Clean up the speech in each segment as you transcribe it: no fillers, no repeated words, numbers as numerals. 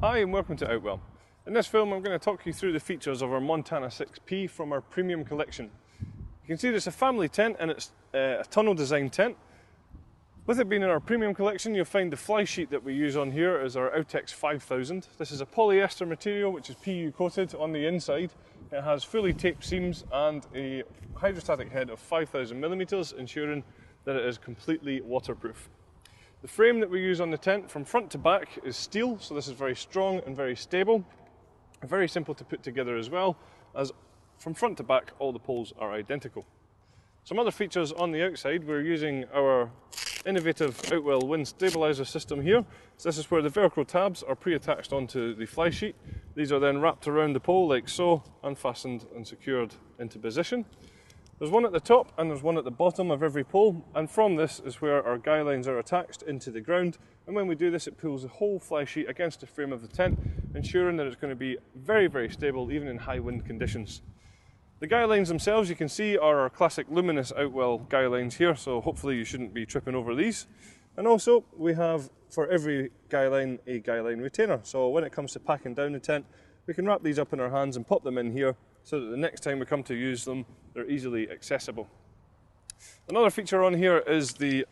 Hi and welcome to Outwell. In this film I'm going to talk you through the features of our Montana 6P from our premium collection. You can see that it's a family tent and it's a tunnel design tent. With it being in our premium collection, you'll find the fly sheet that we use on here is our Outex 5000. This is a polyester material which is PU coated on the inside. It has fully taped seams and a hydrostatic head of 5000mm, ensuring that it is completely waterproof. The frame that we use on the tent from front to back is steel, so this is very strong and very stable. Very simple to put together as well, as from front to back all the poles are identical. Some other features on the outside, we're using our innovative Outwell wind stabiliser system here. So this is where the Velcro tabs are pre-attached onto the fly sheet. These are then wrapped around the pole like so, unfastened and secured into position. There's one at the top and there's one at the bottom of every pole, and from this is where our guy lines are attached into the ground, and when we do this it pulls the whole fly sheet against the frame of the tent, ensuring that it's going to be very stable even in high wind conditions. The guy lines themselves, you can see, are our classic luminous Outwell guy lines here, so hopefully you shouldn't be tripping over these. And also we have for every guy line a guy line retainer, so when it comes to packing down the tent we can wrap these up in our hands and pop them in here so that the next time we come to use them they're easily accessible. Another feature on here is the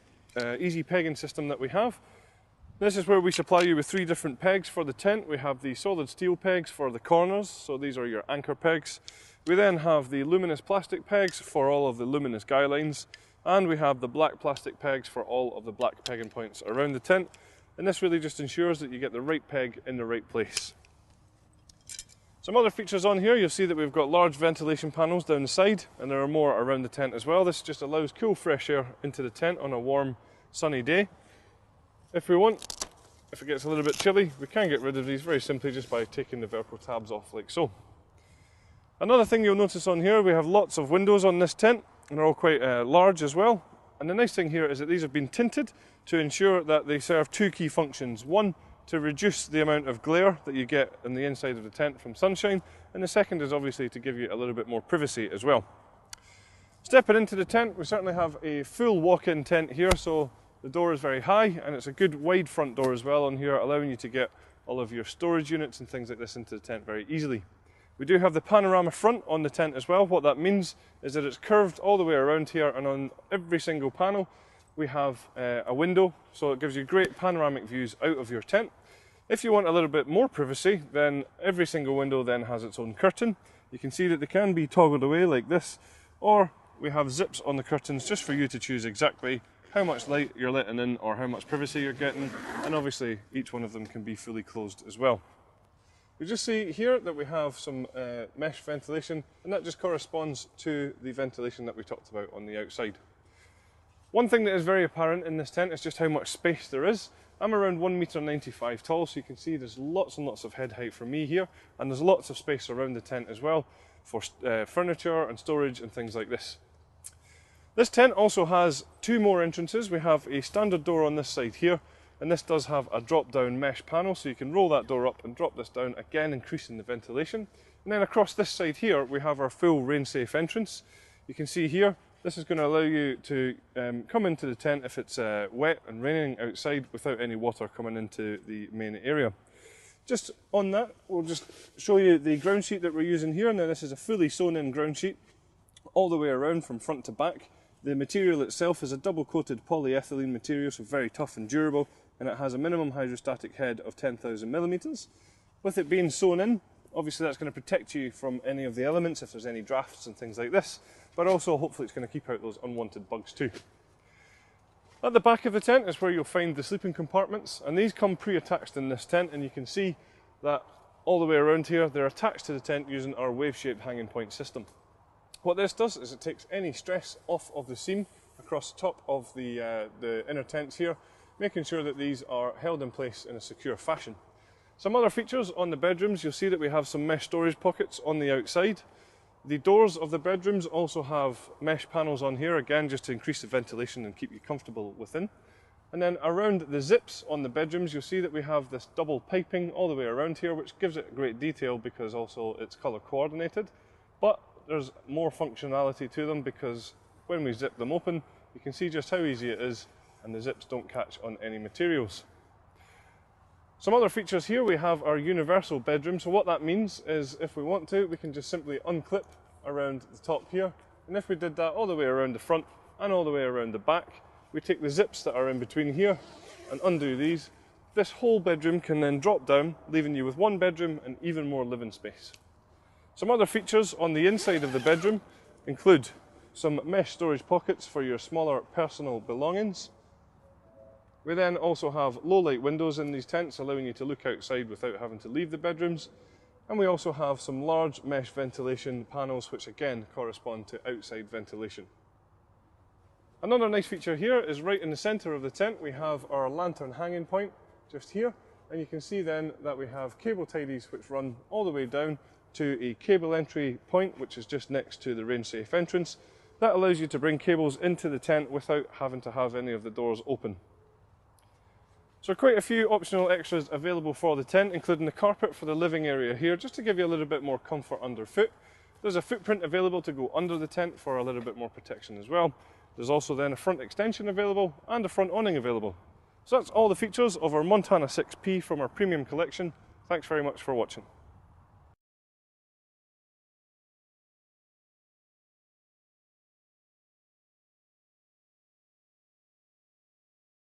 easy pegging system that we have. This is where we supply you with 3 different pegs for the tent. We have the solid steel pegs for the corners, so these are your anchor pegs. We then have the luminous plastic pegs for all of the luminous guy lines, and we have the black plastic pegs for all of the black pegging points around the tent, and this really just ensures that you get the right peg in the right place. Some other features on here, you'll see that we've got large ventilation panels down the side, and there are more around the tent as well. This just allows cool fresh air into the tent on a warm sunny day. If we want, if it gets a little bit chilly, we can get rid of these very simply just by taking the Velcro tabs off like so. Another thing you'll notice on here, we have lots of windows on this tent, and they're all quite large as well. And the nice thing here is that these have been tinted to ensure that they serve 2 key functions. One, to reduce the amount of glare that you get in the inside of the tent from sunshine, and the second is obviously to give you a little bit more privacy as well. Stepping into the tent, we certainly have a full walk-in tent here, so the door is very high and it's a good wide front door as well on here, allowing you to get all of your storage units and things like this into the tent very easily. We do have the panorama front on the tent as well. What that means is that it's curved all the way around here, and on every single panel we have a window, so it gives you great panoramic views out of your tent. If you want a little bit more privacy, then every single window then has its own curtain. You can see that they can be toggled away like this, or we have zips on the curtains just for you to choose exactly how much light you're letting in or how much privacy you're getting, and obviously each one of them can be fully closed as well. We just see here that we have some mesh ventilation, and that just corresponds to the ventilation that we talked about on the outside. One thing that is very apparent in this tent is just how much space there is. I'm around 1.95 m tall, so you can see there's lots and lots of head height for me here, and there's lots of space around the tent as well for furniture and storage and things like this. This tent also has 2 more entrances. We have a standard door on this side here, and this does have a drop-down mesh panel, so you can roll that door up and drop this down, again increasing the ventilation. And then across this side here we have our full rain-safe entrance. You can see here, this is going to allow you to come into the tent if it's wet and raining outside without any water coming into the main area. Just on that, we'll just show you the ground sheet that we're using here. Now this is a fully sewn in ground sheet all the way around from front to back. The material itself is a double coated polyethylene material, so very tough and durable, and it has a minimum hydrostatic head of 10,000mm. With it being sewn in, obviously that's going to protect you from any of the elements if there's any drafts and things like this, but also hopefully it's going to keep out those unwanted bugs too. At the back of the tent is where you'll find the sleeping compartments, and these come pre-attached in this tent, and you can see that all the way around here they're attached to the tent using our wave-shaped hanging point system. What this does is it takes any stress off of the seam across the top of the inner tents here, making sure that these are held in place in a secure fashion. Some other features on the bedrooms, you'll see that we have some mesh storage pockets on the outside. The doors of the bedrooms also have mesh panels on here, again just to increase the ventilation and keep you comfortable within. And then around the zips on the bedrooms, you'll see that we have this double piping all the way around here, which gives it great detail because also it's colour coordinated. But there's more functionality to them because when we zip them open, you can see just how easy it is, and the zips don't catch on any materials. Some other features here, we have our universal bedroom. So what that means is if we want to, we can just simply unclip around the top here. And if we did that all the way around the front and all the way around the back, we take the zips that are in between here and undo these. This whole bedroom can then drop down, leaving you with one bedroom and even more living space. Some other features on the inside of the bedroom include some mesh storage pockets for your smaller personal belongings. We then also have low light windows in these tents, allowing you to look outside without having to leave the bedrooms. And we also have some large mesh ventilation panels, which again correspond to outside ventilation. Another nice feature here is right in the centre of the tent, we have our lantern hanging point just here. And you can see then that we have cable tidies which run all the way down to a cable entry point, which is just next to the rain safe entrance. That allows you to bring cables into the tent without having to have any of the doors open. So quite a few optional extras available for the tent, including the carpet for the living area here, just to give you a little bit more comfort underfoot. There's a footprint available to go under the tent for a little bit more protection as well. There's also then a front extension available and a front awning available. So that's all the features of our Montana 6P from our premium collection. Thanks very much for watching.